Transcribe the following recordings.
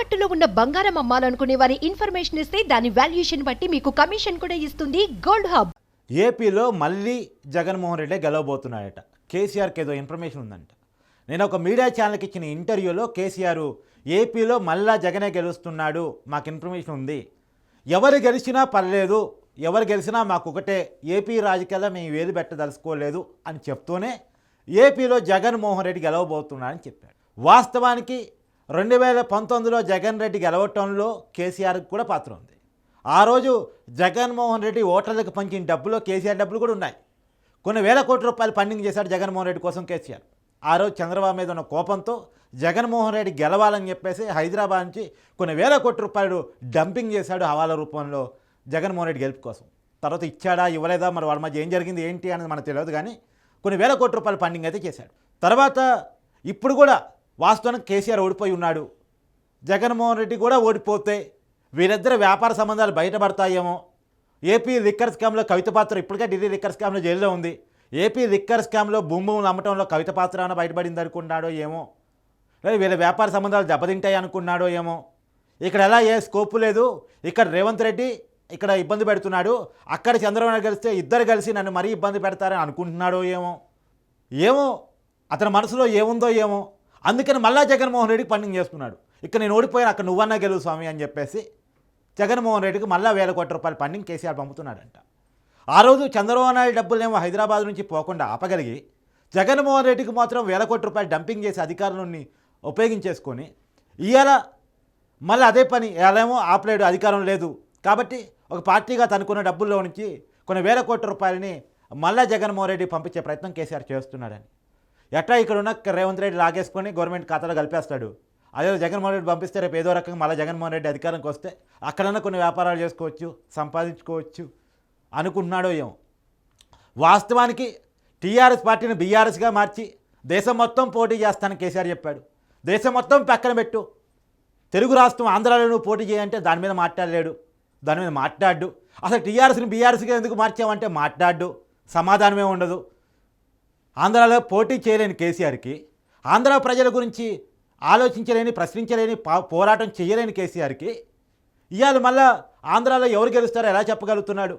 తాకట్టులో ఉన్న బంగారం అమ్మాలనుకునే వారి ఇన్ఫర్మేషన్ ఇస్తే దాని వాల్యుయేషన్ బట్టి మీకు కమిషన్ కూడా ఇస్తుంది గోల్డ్ హబ్. ఏపీలో మళ్ళీ జగన్మోహన్ రెడ్డి గెలవబోతున్నాడట. కేసీఆర్కి ఏదో ఇన్ఫర్మేషన్ ఉందంట. నేను ఒక మీడియా ఛానల్కి ఇచ్చిన ఇంటర్వ్యూలో కేసీఆర్ ఏపీలో మళ్ళా జగనే గెలుస్తున్నాడు, మాకు ఇన్ఫర్మేషన్ ఉంది, ఎవరు గెలిచినా పర్లేదు, ఎవరు గెలిచినా మాకు ఒకటే, ఏపీ రాజకీయాల్లో మేము వేలు పెట్టదలుచుకోలేదు అని చెప్తూనే ఏపీలో జగన్మోహన్ రెడ్డి గెలవబోతున్నాడని చెప్పాడు. వాస్తవానికి 2019లో జగన్ రెడ్డి గెలవటంలో కేసీఆర్కి కూడా పాత్ర ఉంది. ఆ రోజు జగన్మోహన్ రెడ్డి ఓటర్లకు పంచిన డబ్బులో కేసీఆర్ డబ్బులు కూడా ఉన్నాయి. కొన్ని వేల కోట్ల రూపాయలు ఫండింగ్ చేశాడు జగన్మోహన్ రెడ్డి కోసం కేసీఆర్. ఆ రోజు చంద్రబాబు మీద ఉన్న కోపంతో జగన్మోహన్ రెడ్డి గెలవాలని చెప్పేసి హైదరాబాద్ నుంచి కొన్ని వేల కోట్ల రూపాయలు డంపింగ్ చేశాడు హవాలా రూపంలో జగన్మోహన్ రెడ్డి గెలుపు కోసం. తర్వాత ఇచ్చాడా ఇవ్వలేదా మరి వాళ్ళ మధ్య ఏం జరిగింది ఏంటి అనేది మనకు తెలియదు, కానీ కొన్ని వేల కోట్ల రూపాయలు ఫండింగ్ అయితే చేశాడు. తర్వాత ఇప్పుడు కూడా వాస్తవానికి కేసీఆర్ ఓడిపోయి ఉన్నాడు, జగన్మోహన్ రెడ్డి కూడా ఓడిపోతే వీరిద్దరు వ్యాపార సంబంధాలు బయటపడతాయేమో. ఏపీ లిక్కర్ స్కామ్లో కవిత పాత్ర ఇప్పటికే ఢిల్లీ లిక్కర్ స్కామ్లో జైల్లో ఉంది. ఏపీ లిక్కర్ స్కామ్లో భూములు అమ్మటంలో కవిత పాత్ర ఏమైనా బయటపడింది అనుకున్నాడో ఏమో, లేదా వీళ్ళ వ్యాపార సంబంధాలు దెబ్బతింటాయి అనుకున్నాడో ఏమో. ఇక్కడ ఎలా ఏ స్కోపు లేదు, ఇక్కడ రేవంత్ రెడ్డి ఇక్కడ ఇబ్బంది పెడుతున్నాడు, అక్కడ చంద్రబాబు కలిస్తే ఇద్దరు కలిసి నన్ను మరీ ఇబ్బంది పెడతారని అనుకుంటున్నాడో ఏమో అతని మనసులో ఏముందో ఏమో. అందుకని మళ్ళా జగన్మోహన్ రెడ్డికి ఫండింగ్ చేస్తున్నాడు. ఇక్కడ నేను ఓడిపోయాను, అక్కడ నువ్వన్నా గెలువు స్వామి అని చెప్పేసి జగన్మోహన్ రెడ్డికి మళ్ళా వేల కోట్ల రూపాయలు ఫండింగ్ కేసీఆర్ పంపుతున్నాడంట. ఆ రోజు చంద్రబాబు నాయుడు డబ్బులేమో హైదరాబాద్ నుంచి పోకుండా ఆపగలిగి జగన్మోహన్ రెడ్డికి మాత్రం వేల కోట్ల రూపాయలు డంపింగ్ చేసి అధికారులని ఉపయోగించేసుకొని ఇవాళ మళ్ళీ అదే పని, ఇవాళేమో ఆపలేడు, అధికారం లేదు కాబట్టి ఒక పార్టీగా తనుకున్న డబ్బుల్లో నుంచి కొన్ని వేల కోట్ల రూపాయలని మళ్ళా జగన్మోహన్ రెడ్డి పంపించే ప్రయత్నం కేసీఆర్ చేస్తున్నాడని. ఎట్లా ఇక్కడ ఉన్న రేవంత్ రెడ్డి లాగేసుకొని గవర్నమెంట్ ఖాతాలో కలిపేస్తాడు, అదే జగన్మోహన్ రెడ్డి పంపిస్తే రేపు ఏదో రకంగా మళ్ళీ జగన్మోహన్ రెడ్డి అధికారంకి వస్తే అక్కడన్నా కొన్ని వ్యాపారాలు చేసుకోవచ్చు, సంపాదించుకోవచ్చు అనుకుంటున్నాడో ఏమో. వాస్తవానికి టీఆర్ఎస్ పార్టీని బీఆర్ఎస్గా మార్చి దేశం మొత్తం పోటీ చేస్తానని కేసీఆర్ చెప్పాడు. దేశం మొత్తం పక్కన పెట్టు, తెలుగు రాష్ట్రం ఆంధ్రాలో నువ్వు పోటీ చేయంటే దాని మీద మాట్లాడలేడు, దాని మీద మాట్లాడు. అసలు టీఆర్ఎస్ని బీఆర్ఎస్గా ఎందుకు మార్చామంటే మాట్లాడు, సమాధానమే ఉండదు. ఆంధ్రాలో పోటీ చేయలేని కేసీఆర్కి, ఆంధ్ర ప్రజల గురించి ఆలోచించలేని, ప్రశ్నించలేని, పోరాటం చేయలేని కేసీఆర్కి ఇవాళ మళ్ళా ఆంధ్రాలో ఎవరు గెలుస్తారో ఎలా చెప్పగలుగుతున్నాడు?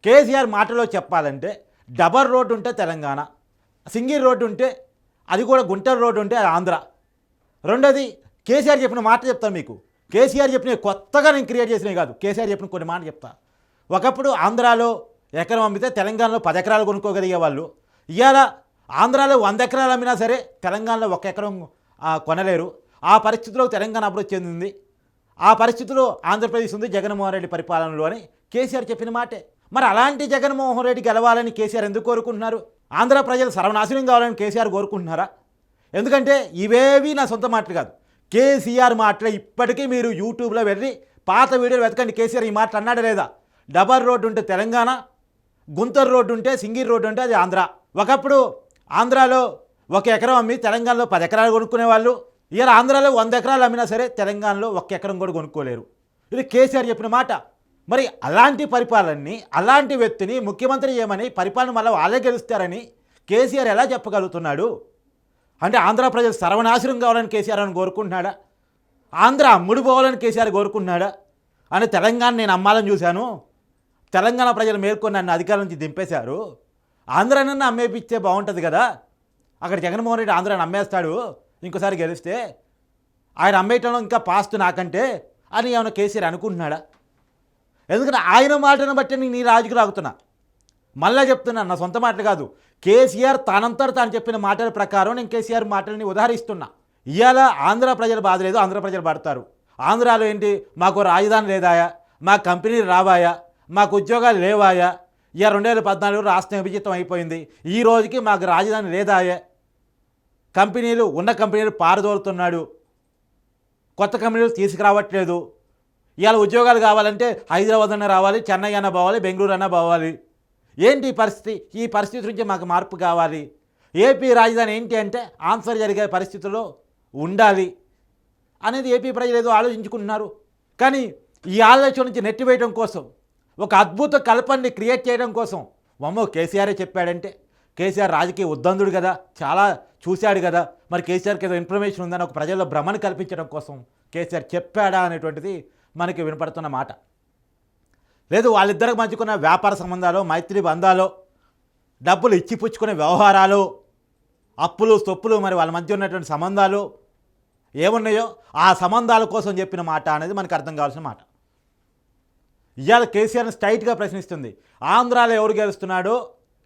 కేసీఆర్ మాటలో చెప్పాలంటే డబల్ రోడ్డు ఉంటే తెలంగాణ, సింగిల్ రోడ్డు ఉంటే అది కూడా గుంటూరు రోడ్డు ఉంటే అది ఆంధ్ర. రెండోది కేసీఆర్ చెప్పిన మాట చెప్తాను మీకు. కేసీఆర్ చెప్పిన కొత్తగా నేను క్రియేట్ చేసినవి కాదు, కేసీఆర్ చెప్పిన కొన్ని మాటలు చెప్తా. ఒకప్పుడు ఆంధ్రాలో ఎకరం అమ్మితే తెలంగాణలో 10 ఎకరాలు కొనుక్కోగలిగే వాళ్ళు ఇవాళ ఆంధ్రాలో 100 ఎకరాలు అమ్మినా సరే తెలంగాణలో 1 ఎకరం కొనలేరు. ఆ పరిస్థితిలో తెలంగాణ అభివృద్ధి చెందింది. ఆ పరిస్థితిలో ఆంధ్రప్రదేశ్ ఉంది జగన్మోహన్ రెడ్డి పరిపాలనలో అని కేసీఆర్ చెప్పిన మాటే. మరి అలాంటి జగన్మోహన్ రెడ్డి గెలవాలని కేసీఆర్ ఎందుకు కోరుకుంటున్నారు? ఆంధ్ర ప్రజలు సర్వనాశనం కావాలని కేసీఆర్ కోరుకుంటున్నారా? ఎందుకంటే ఇవేవి నా సొంత మాటలు కాదు, కేసీఆర్ మాటలే. ఇప్పటికీ మీరు యూట్యూబ్లో వెళ్ళి పాత వీడియోలు వెతకండి, కేసీఆర్ ఈ మాట అన్నాడా లేదా? డబల్ రోడ్డు ఉంటే తెలంగాణ, గుంటూరు రోడ్డు ఉంటే సింగిల్ రోడ్డు ఉంటే అది ఆంధ్ర. ఒకప్పుడు ఆంధ్రాలో 1 ఎకరం అమ్మి తెలంగాణలో 10 ఎకరాలు కొనుక్కునేవాళ్ళు. ఇవాళ ఆంధ్రాలో 100 ఎకరాలు అమ్మినా సరే తెలంగాణలో 1 ఎకరం కూడా కొనుక్కోలేరు. ఇది కేసీఆర్ చెప్పిన మాట. మరి అలాంటి పరిపాలనని, అలాంటి వ్యక్తిని ముఖ్యమంత్రి చేయమని, పరిపాలన మళ్ళీ వాళ్ళే గెలుస్తారని కేసీఆర్ ఎలా చెప్పగలుగుతున్నాడు? అంటే ఆంధ్ర ప్రజలు సర్వనాశనం కావాలని కేసీఆర్ అని కోరుకుంటున్నాడా? ఆంధ్ర అమ్ముడు పోవాలని కేసీఆర్ కోరుకుంటున్నాడా? అని తెలంగాణ నేను అమ్మాలని చూశాను, తెలంగాణ ప్రజలు మేల్కొని నన్ను అధికారం నుంచి దింపేశారు, ఆంధ్రానన్నా అమ్మేపిస్తే బాగుంటుంది కదా, అక్కడ జగన్మోహన్ రెడ్డి ఆంధ్రాని అమ్మేస్తాడు ఇంకోసారి గెలిస్తే, ఆయన అమ్మేయటంలో ఇంకా పాస్ట్ నాకంటే అని ఏమైనా కేసీఆర్ అనుకుంటున్నాడా? ఎందుకంటే ఆయన మాటను బట్టి నేను ఈ రాజుకు రాగుతున్నా. మళ్ళీ చెప్తున్నా, నా సొంత మాటలు కాదు, కేసీఆర్ తానంతట తాను చెప్పిన మాటల ప్రకారం నేను కేసీఆర్ మాటలని ఉదాహరిస్తున్నా. ఇవాళ ఆంధ్ర ప్రజలు బాధ లేదు, ఆంధ్ర ప్రజలు పడతారు. ఆంధ్రాలో ఏంటి, మాకు రాజధాని లేదాయా, మా కంపెనీలు రావాయా, మాకు ఉద్యోగాలు లేవాయా, ఇక 2014 రాష్ట్రం విభజితం అయిపోయింది, ఈ రోజుకి మాకు రాజధాని లేదాయే, కంపెనీలు ఉన్న కంపెనీలు పారదోలుతున్నాడు, కొత్త కంపెనీలు తీసుకురావట్లేదు, ఇవాళ ఉద్యోగాలు కావాలంటే హైదరాబాద్ అన్నా రావాలి, చెన్నై అన్నా పోవాలి, బెంగళూరు అన్నా పోవాలి. ఏంటి పరిస్థితి? ఈ పరిస్థితి నుంచి మాకు మార్పు కావాలి. ఏపీ రాజధాని ఏంటి అంటే ఆన్సర్ జరిగే పరిస్థితుల్లో ఉండాలి అనేది ఏపీ ప్రజలు ఏదో ఆలోచించుకుంటున్నారు. కానీ ఈ ఆలోచన నుంచి నెట్టివేయడం కోసం, ఒక అద్భుత కల్పనని క్రియేట్ చేయడం కోసం, కేసీఆరే చెప్పాడంటే కేసీఆర్ రాజకీయ ఉద్దందుడు కదా, చాలా చూశాడు కదా, మరి కేసీఆర్కి ఏదో ఇన్ఫర్మేషన్ ఉందని ఒక ప్రజల్లో భ్రమను కల్పించడం కోసం కేసీఆర్ చెప్పాడా అనేటువంటిది మనకి వినపడుతున్న మాట. లేదు, వాళ్ళిద్దరికి మధ్యకున్న వ్యాపార సంబంధాలు, మైత్రి బంధాలు, డబ్బులు ఇచ్చిపుచ్చుకునే వ్యవహారాలు, అప్పులు సొప్పులు, మరి వాళ్ళ మధ్య ఉన్నటువంటి సంబంధాలు ఏమున్నాయో ఆ సంబంధాల కోసం చెప్పిన మాట అనేది మనకు అర్థం కావాల్సిన మాట. ఇవాళ కేసీఆర్ని స్ట్రైట్గా ప్రశ్నిస్తుంది. ఆంధ్రాలో ఎవరు గెలుస్తున్నాడో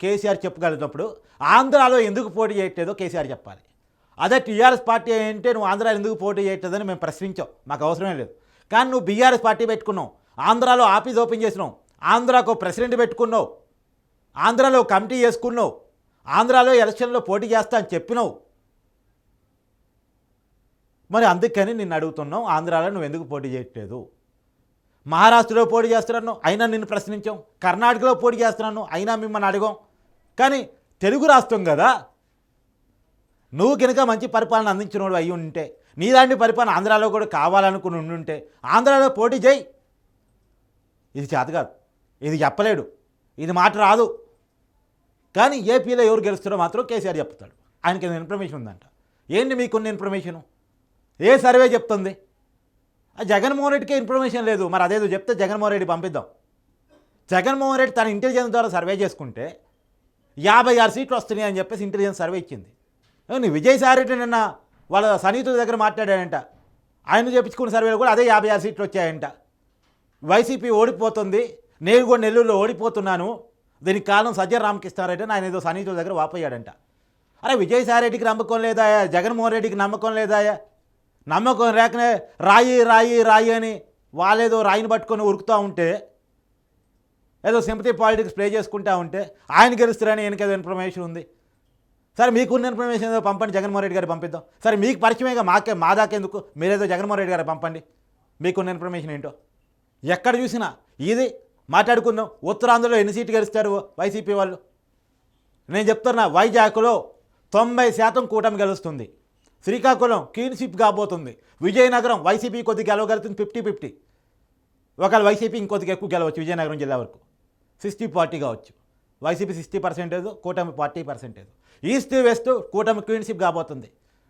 కేసీఆర్ చెప్పగలిగినప్పుడు ఆంధ్రాలో ఎందుకు పోటీ చేయట్లేదో కేసీఆర్ చెప్పాలి. అదే టీఆర్ఎస్ పార్టీ అంటే నువ్వు ఆంధ్రాలో ఎందుకు పోటీ చేయట్లేదని మేము ప్రశ్నించాం, మాకు అవసరమే లేదు. కానీ నువ్వు బీఆర్ఎస్ పార్టీ పెట్టుకున్నావు, ఆంధ్రాలో ఆఫీస్ ఓపెన్ చేసినావు, ఆంధ్రాకు ప్రెసిడెంట్ పెట్టుకున్నావు, ఆంధ్రాలో కమిటీ చేసుకున్నావు, ఆంధ్రాలో ఎలక్షన్లో పోటీ చేస్తా అని చెప్పినావు. మరి అందుకని నిన్ను అడుగుతున్నాం, ఆంధ్రాలో నువ్వు ఎందుకు పోటీ చేయట్లేదు? మహారాష్ట్రలో పోటీ చేస్తున్నాను అయినా నిన్ను ప్రశ్నించాం, కర్ణాటకలో పోటీ చేస్తున్నాను అయినా మిమ్మల్ని అడగాం. కానీ తెలుగు రాష్ట్రం కదా, నువ్వు కనుక మంచి పరిపాలన అందించినోడు అయ్యి ఉంటే, నీలాంటి పరిపాలన ఆంధ్రాలో కూడా కావాలనుకుని ఉండుంటే ఆంధ్రాలో పోటీ చేయి. ఇది చేత కాదు, ఇది చెప్పలేడు, ఇది మాట రాదు. కానీ ఏపీలో ఎవరు గెలుస్తారో మాత్రం కేసీఆర్ చెప్తాడు. ఆయనకి ఇన్ఫర్మేషన్ ఉందంట. ఏంటి మీకున్న ఇన్ఫర్మేషను? ఏ సర్వే చెప్తుంది? జగన్మోహన్ రెడ్డికే ఇన్ఫర్మేషన్ లేదు. మరి అదేదో చెప్తే జగన్మోహన్ రెడ్డి పంపిద్దాం. జగన్మోహన్ రెడ్డి తన ఇంటెలిజెన్స్ ద్వారా సర్వే చేసుకుంటే 56 సీట్లు వస్తున్నాయి అని చెప్పేసి ఇంటెలిజెన్స్ సర్వే ఇచ్చింది. విజయసాయి రెడ్డి నిన్న వాళ్ళ సన్నిహితుల దగ్గర మాట్లాడాడంట, ఆయన చెప్పించుకున్న సర్వేలో కూడా అదే 56 సీట్లు వచ్చాయంట. వైసీపీ ఓడిపోతుంది, నేను కూడా నెల్లూరులో ఓడిపోతున్నాను, దీనికి కారణం సజ్జన రామకృష్ణారెడ్డి అని ఆయన ఏదో సన్నిహితుల దగ్గర వాపోయాడంట. అరే విజయసాయి రెడ్డికి నమ్మకం లేదా? జగన్మోహన్ రెడ్డికి నమ్మకం లేదా? నమ్మకం లేకనే రాయి రాయి రాయి అని వాళ్ళేదో రాయిని పట్టుకొని ఉరుకుతూ ఉంటే, ఏదో సింపతి పాలిటిక్స్ ప్లే చేసుకుంటూ ఉంటే ఆయన గెలుస్తారని ఈయనకేదో ఇన్ఫర్మేషన్ ఉంది. సరే మీకున్న ఇన్ఫర్మేషన్ ఏదో పంపండి, జగన్మోహన్ రెడ్డి గారికి పంపిద్దాం. సరే మీకు పరిచయమేగా, మా దాకెందుకు, మీరేదో జగన్మోహన్ రెడ్డి గారికి పంపండి మీకున్న ఇన్ఫర్మేషన్ ఏంటో. ఎక్కడ చూసినా ఇది మాట్లాడుకుందాం. ఉత్తరాంధ్రలో ఎన్ని సీట్లు గెలుస్తారు వైసీపీ వాళ్ళు? నేను చెప్తున్నా, వైజాగ్లో 90% కూటమి గెలుస్తుంది, శ్రీకాకుళం క్లీన్షిప్ కాబోతుంది, విజయనగరం వైసీపీ కొద్దిగా గెలవగలుగుతుంది 50-50. ఒకవేళ వైసీపీ ఇంకొద్దిగా ఎక్కువ గెలవచ్చు, విజయనగరం జిల్లా వరకు 60-40 కావచ్చు. వైసీపీ 60%, కూటమి 40%. ఈస్ట్ వెస్ట్ కూటమి క్లీన్షిప్ కాబోతుంది.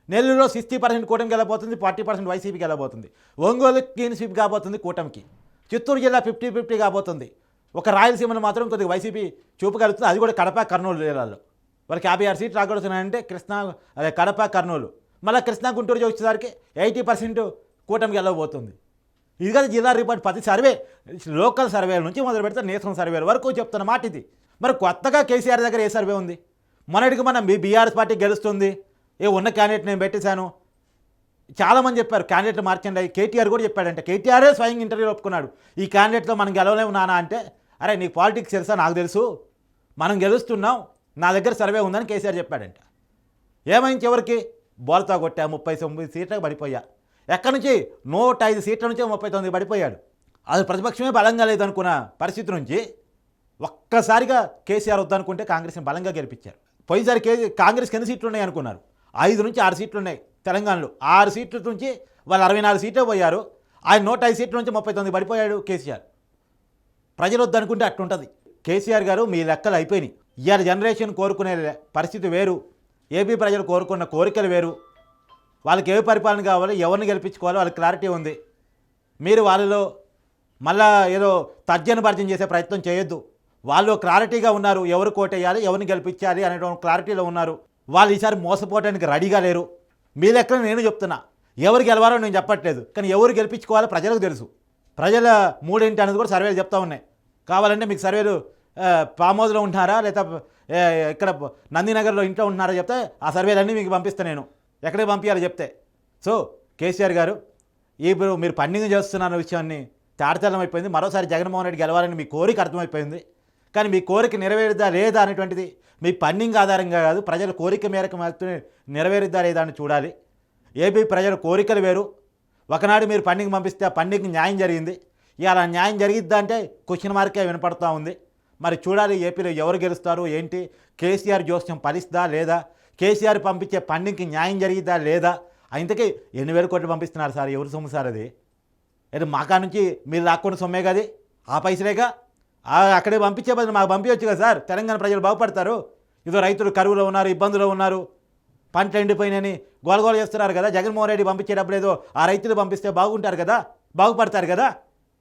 నెల్లూరులో 60% కూటమి గెలబోతుంది, 40% వైసీపీ గెలబోతుంది. ఒంగోలు క్లీన్షిప్ కాబోతుంది కూటమికి. చిత్తూరు జిల్లా 50-50 కాబోతుంది. ఒక రాయలసీమను మాత్రం కొద్దిగా వైసీపీ చూపగలుగుతుంది, అది కూడా కడప కర్నూలు జిల్లాలో. వాళ్ళకి 56 సీట్లు రాగలుగుతున్నాయంటే కృష్ణా, అదే కడప కర్నూలు. మళ్ళీ కృష్ణా గుంటూరు వచ్చేసరికి 80% కూటమికి వెళ్ళబోతుంది. ఇది కదా జిల్లా రిపోర్ట్. ప్రతి సర్వే, లోకల్ సర్వేల నుంచి మొదలు పెడితే నేషనల్ సర్వేల వరకు చెప్తున్న మాట ఇది. మరి కొత్తగా కేసీఆర్ దగ్గర ఏ సర్వే ఉంది? మొన్నటికి మనం బీఆర్ఎస్ పార్టీ గెలుస్తుంది, ఉన్న క్యాండిడేట్ నేను పెట్టేశాను, చాలామంది చెప్పారు క్యాండిడేట్లు మార్చండి. కేటీఆర్ కూడా చెప్పాడంటే, కేటీఆరే స్వయంగా ఇంటర్వ్యూలో ఒప్పుకున్నాడు, ఈ క్యాండిడేట్తో మనం గెలవలేము నానా అంటే, అరే నీకు పాలిటిక్స్ తెలుసా? నాకు తెలుసు, మనం గెలుస్తున్నాం, నా దగ్గర సర్వే ఉందని కేసీఆర్ చెప్పాడంట. ఏమైంది చివరికి? బోల్తా కొట్టా, 39 సీట్లకు పడిపోయా. ఎక్కడి నుంచి 105 సీట్ల నుంచి 39 పడిపోయాడు. అది ప్రతిపక్షమే బలంగా లేదనుకున్న పరిస్థితి నుంచి ఒక్కసారిగా కేసీఆర్ వద్దనుకుంటే కాంగ్రెస్ని బలంగా గెలిపించారు. పోయినసారి కాంగ్రెస్కి ఎన్ని సీట్లు ఉన్నాయి అనుకున్నారు? 5 నుంచి 6 సీట్లు ఉన్నాయి తెలంగాణలో. 6 సీట్ల నుంచి వాళ్ళు 64 సీట్లే పోయారు. ఆయన 105 సీట్ల నుంచి 39 పడిపోయాడు కేసీఆర్. ప్రజలు వద్దనుకుంటే అట్లుంటుంది. కేసీఆర్ గారు మీ లెక్కలు అయిపోయినాయి. ఇవాళ జనరేషన్ కోరుకునే పరిస్థితి వేరు, ఏపీ ప్రజలు కోరుకున్న కోరికలు వేరు. వాళ్ళకి ఏ పరిపాలన కావాలో, ఎవరిని గెలిపించుకోవాలో వాళ్ళకి క్లారిటీ ఉంది. మీరు వాళ్ళలో మళ్ళా ఏదో తర్జన భర్జన చేసే ప్రయత్నం చేయొద్దు. వాళ్ళు క్లారిటీగా ఉన్నారు, ఎవరు కోటేయాలి, ఎవరిని గెలిపించాలి అనేటువంటి క్లారిటీలో ఉన్నారు. వాళ్ళు ఈసారి మోసపోవడానికి రెడీగా లేరు. మీ లెక్కన నేను చెప్తున్నా, ఎవరు గెలవాలో నేను చెప్పట్లేదు, కానీ ఎవరు గెలిపించుకోవాలో ప్రజలకు తెలుసు. ప్రజల మూడేంటి అనేది కూడా సర్వేలు చెప్తా ఉన్నాయి. కావాలంటే మీకు సర్వేలు ఫామ్ హౌస్లో ఉంటున్నారా, లేదా ఇక్కడ నందినగర్లో ఇంట్లో ఉంటున్నారా చెప్తే ఆ సర్వేలన్నీ మీకు పంపిస్తాను నేను, ఎక్కడికి పంపించాలో చెప్తే. సో కేసీఆర్ గారు, ఇప్పుడు మీరు పండింగ్ చేస్తున్న విషయాన్ని తాడతెల్లం అయిపోయింది. మరోసారి జగన్మోహన్ రెడ్డి గెలవాలని మీ కోరిక అర్థమైపోయింది. కానీ మీ కోరిక నెరవేరుద్దా లేదా అనేటువంటిది మీ పండింగ్ ఆధారంగా కాదు, ప్రజల కోరిక మేరకు నెరవేరుద్దా లేదా అని చూడాలి. ఏపీ ప్రజల కోరికలు వేరు. ఒకనాడు మీరు పండింగ్ పంపిస్తే ఆ పండింగ్ న్యాయం జరిగింది. ఇవాళ న్యాయం జరిగిద్దా అంటే క్వశ్చన్ మార్కే వినపడుతూ ఉంది. మరి చూడాలి ఏపీలో ఎవరు గెలుస్తారు ఏంటి, కేసీఆర్ జోస్యం ఫలిస్తుందా లేదా, కేసీఆర్ పంపించే పండింగ్కి న్యాయం జరిగిద్దా లేదా. ఇంతకీ 8,000 కోట్లు పంపిస్తున్నారు సార్, ఎవరు సొమ్ము సార్ అది? అయితే మాకా నుంచి మీరు లాక్కున్న సొమ్మే కదా, ఆ పైసలేగా. అక్కడే పంపించే బదులు మాకు పంపించవచ్చు కదా సార్, తెలంగాణ ప్రజలు బాగుపడతారు. ఇదో రైతులు కరువులో ఉన్నారు, ఇబ్బందులో ఉన్నారు, పంటలు ఎండిపోయినాయని గోలగోల చేస్తున్నారు కదా. జగన్మోహన్ రెడ్డి పంపించేటప్పుడు ఏదో ఆ రైతులు పంపిస్తే బాగుంటారు కదా, బాగుపడతారు కదా.